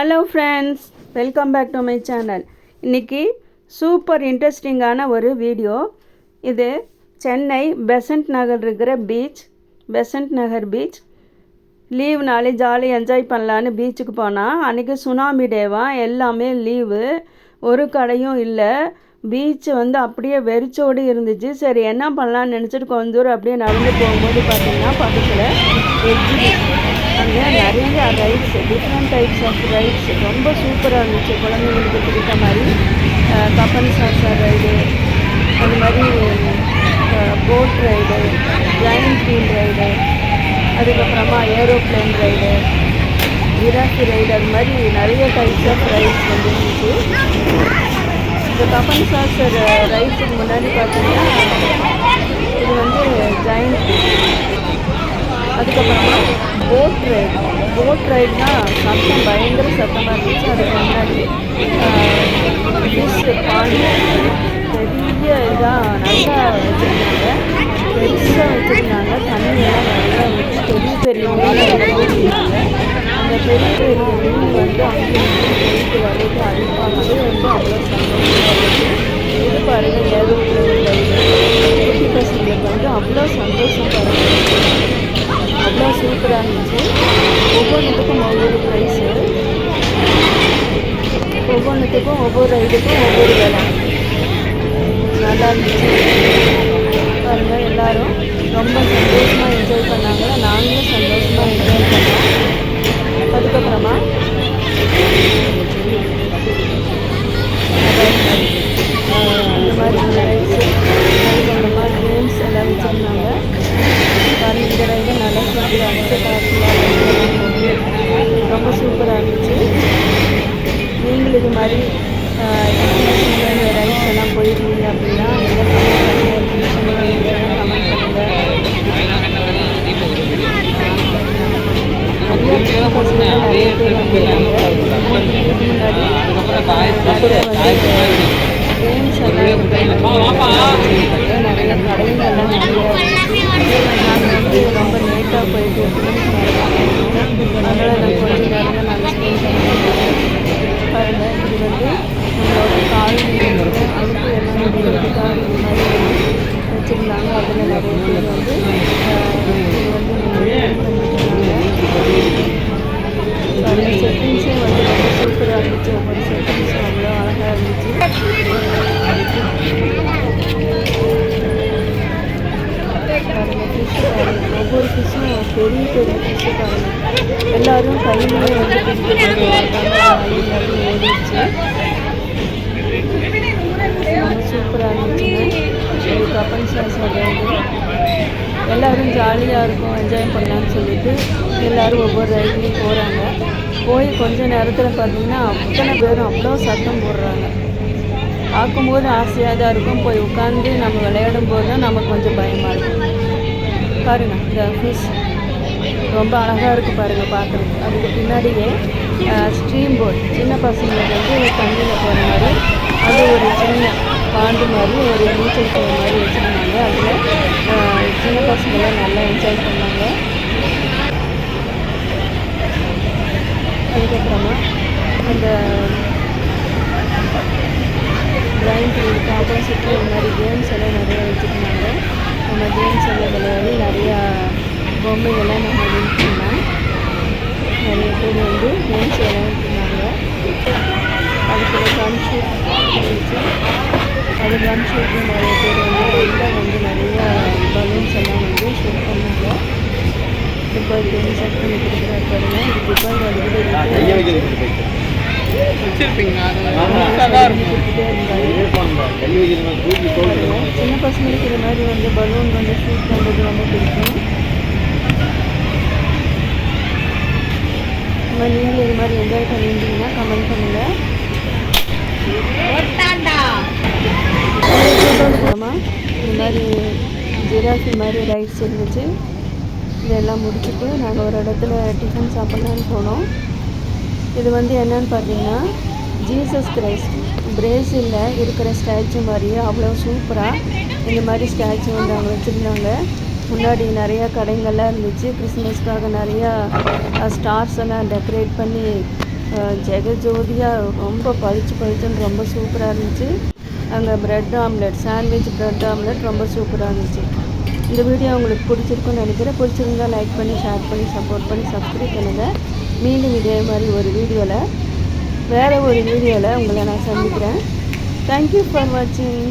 Hello friends, welcome back to my channel. இன்றைக்கி super இன்ட்ரெஸ்டிங்கான ஒரு வீடியோ. இது சென்னை பெசன்ட் நகர் இருக்கிற பெசன்ட் நகர் பீச். லீவ் நாளே ஜாலியாக என்ஜாய் பண்ணலான்னு பீச்சுக்கு போனால் அன்றைக்கி சுனாமி டேவாக, எல்லாமே லீவு, ஒரு கடையும் இல்லை. பீச்சு அப்படியே வெறிச்சோடு இருந்துச்சு. சரி என்ன பண்ணலான்னு நினச்சிட்டு கொஞ்சம் தூரம் அப்படியே நடந்து போகும்போது பார்த்திங்கன்னா பக்கத்தில் எக்ஸிபிஷன், அங்கே நிறைய rides, different types of rides ரொம்ப சூப்பராக இருந்துச்சு. குழந்தைங்களுக்கு பிடித்த மாதிரி கப்பல் சாசர் ரைடு, அது மாதிரி boat ride, giant wheel ride, அதுக்கப்புறமா ஏரோப்ளேன் ரைடு, ஜிராஃபி ரைடு, அது மாதிரி நிறைய டைப்ஸ் ஆஃப் ரைட்ஸ் இருந்துச்சு. இந்த கப்பல் சாசர் ரைட்ஸுக்கு முன்னாடி பார்த்தீங்கன்னா இது ஜாயிண்ட் வீல். அதுக்கப்புறமா போட் ரைடுனா சத்தம் பயங்கர சத்தமாக இருந்துச்சு. அதுக்கு முன்னாடி ஃபிஷ் பாண்ட் பெரிய இதாக நல்லா வச்சுருந்தாங்க, பெருசாக வச்சுருந்தாங்க. தண்ணியெல்லாம் நிறையா வச்சு பெரிய பெரிய மீன் போட்டிருந்தாங்க. அந்த பெரிய பெரிய மீன் அங்கே போயிட்டு வர்றது அடிப்பாங்க. அவ்வளோ சந்தோஷமாக இருந்துச்சு. இது பாருங்கள், ஏரோப்ளேன் ரைடு குட்டி பசங்களுக்கு அவ்வளோ சந்தோஷம் பாருங்கள், அவ்வளோ சூப்பராக இருந்துச்சு. ஒவ்வொன்றுத்துக்கும் ஒவ்வொரு ப்ரைஸு, ஒவ்வொன்றுத்துக்கும் ஒவ்வொரு ரைடுக்கும் ஒவ்வொரு விலை. நல்லா இருந்துச்சு பாருங்கள். எல்லோரும் ரொம்ப சந்தோஷமாக என்ஜாய் பண்ணாங்க, நாங்களும் சந்தோஷமாக என்ஜாய் பண்ணோம். அதுக்கப்புறமா இந்த மாதிரி ரைட்ஸு, அதுக்கப்புறமா கேம்ஸ் எல்லாம் வச்சுருந்தாங்க. இந்த ரைடு நல்லா சூப்பராக இருந்துச்சு. ரொம்ப சூப்பராக இருந்துச்சு. நீங்களும் இது மாதிரி ரைட்ஸ் எல்லாம் போயிருந்தீங்க அப்படின்னா கமெண்ட் பண்ணுங்கள். நிறைய பேர் வந்திருக்காங்க. இதுக்கு முன்னாடி கேம்ஸ் எல்லாம் நிறைய கடைங்கள்லாம் நிறைய ரொம்ப லேட்டாக போயிட்டு அதனால் நான் கொஞ்சம் நேரம் நாங்கள் ஸ்பெண்ட் பண்ணுறோம். பாருங்கள், இது நம்மளோட காலனி அதுக்கு எல்லாம் வீட்டுக்காக இது மாதிரி வச்சுருந்தாங்க. அதில் நிறைய பேர் இது செட்டிங்ஸே ரொம்ப சூப்பராக இருந்துச்சு. ஒவ்வொரு செட்டிங்ஸும் அவ்வளோ அழகாக இருந்துச்சு. ஒவ்வொரு ஃபிஷ்ஷும் பெரிய பெரிய ஃபிஷ்ஷு பாருங்கள். எல்லோரும் கையிலேயே ஓடிடுச்சு. ரொம்ப சூப்பராக இருந்துச்சுங்க. ஒரு கப்பல் சாசர் ரைடு. எல்லோரும் ஜாலியாக இருக்கும், என்ஜாய் பண்ணலான்னு சொல்லிட்டு எல்லோரும் ஒவ்வொரு ரைட்லேயும் போகிறாங்க. போய் கொஞ்சம் நேரத்தில் பார்த்திங்கன்னா அத்தனை பேரும் அவ்வளோ சத்தம் போடுறாங்க. பார்க்கும்போது ஆசையாக தான் இருக்கும். போய் உட்காந்து நம்ம விளையாடும் போது தான் நமக்கு கொஞ்சம் பயமாக இருக்கும். பாருங்கள், இந்த ஃபிஷ் ரொம்ப அழகாக இருக்குது பாருங்கள் பார்க்குறதுக்கு. அதுக்கு பின்னாடியே ஸ்ட்ரீம் போட், சின்ன பசங்களுக்கு தண்ணியில் போகிற மாதிரி அது ஒரு சின்ன பாண்டு மாதிரி ஒரு நீச்சல் போகிற மாதிரி வச்சுருந்தாங்க. அதில் சின்ன பசங்களாம் நல்லா என்ஜாய் பண்ணாங்க. அதுக்கப்புறமா அந்த ஜாயிண்ட் வீலுக்கு ஆப்போசிட்டில் இந்த மாதிரி கேம்ஸ் எல்லாம் நிறையா வச்சுருந்தாங்க. நம்ம கேம்ஸ் எல்லாம் விளையாடி நிறையா பொம்மைகள்லாம் நம்ம வின் பண்ணோம். நிறைய பேர் கேம்ஸ் விளையாண்டுருந்தாங்க. அதுக்கு கன் ஷூட் இருந்துச்சு. அது கன் ஷூட்டும் நிறைய பேர் உள்ளே நிறைய பலூன்ஸ் எல்லாம் ஷூட் பண்ணாங்க. துபாய் செட் பண்ணி கொடுக்குறாரு பாருங்க. இது துபாய் அடிக்கடி சின்ன பசங்களுக்கு இது மாதிரி பலூன் ஷூட் பண்ணுறது ரொம்ப பிடிக்கும். நீங்களும் இது மாதிரி என்ஜாய் பண்ணியிருந்தீங்கன்னா கமெண்ட் பண்ணுங்கள். இந்த மாதிரி ஜிராஃபி மாதிரி ரைட்ஸ் இருந்துச்சு. இதெல்லாம் முடிச்சுட்டு நாங்கள் ஒரு இடத்துல டிஃபன் சாப்பிட்லான்னு போனோம். இது என்னென்னு பார்த்தீங்கன்னா ஜீசஸ் கிரைஸ்ட் பிரேசிலில் இருக்கிற ஸ்டாச்சு மாதிரியே அவ்வளோ சூப்பராக இந்த மாதிரி ஸ்டாச்சு அங்கே வச்சுருந்தாங்க. முன்னாடி நிறையா கடைங்கள்லாம் இருந்துச்சு. கிறிஸ்மஸ்க்காக நிறையா ஸ்டார்ஸ் எல்லாம் டெக்கரேட் பண்ணி ஜெகஜோதியாக ரொம்ப பளிச்சுன்னு ரொம்ப சூப்பராக இருந்துச்சு. அங்கே bread omelette, sandwich bread omelette ரொம்ப சூப்பராக இருந்துச்சு. இந்த வீடியோ உங்களுக்கு பிடிச்சிருக்குன்னு நினைக்கிறேன். பிடிச்சிருந்தா லைக் பண்ணி, ஷேர் பண்ணி, சப்போர்ட் பண்ணி, சப்ஸ்கிரைப் பண்ணுங்கள். மீண்டும் இதே மாதிரி ஒரு வீடியோவில், வேறு ஒரு வீடியோவில் உங்களை நான் சந்திக்கிறேன். தேங்க்யூ ஃபார் வாட்சிங்.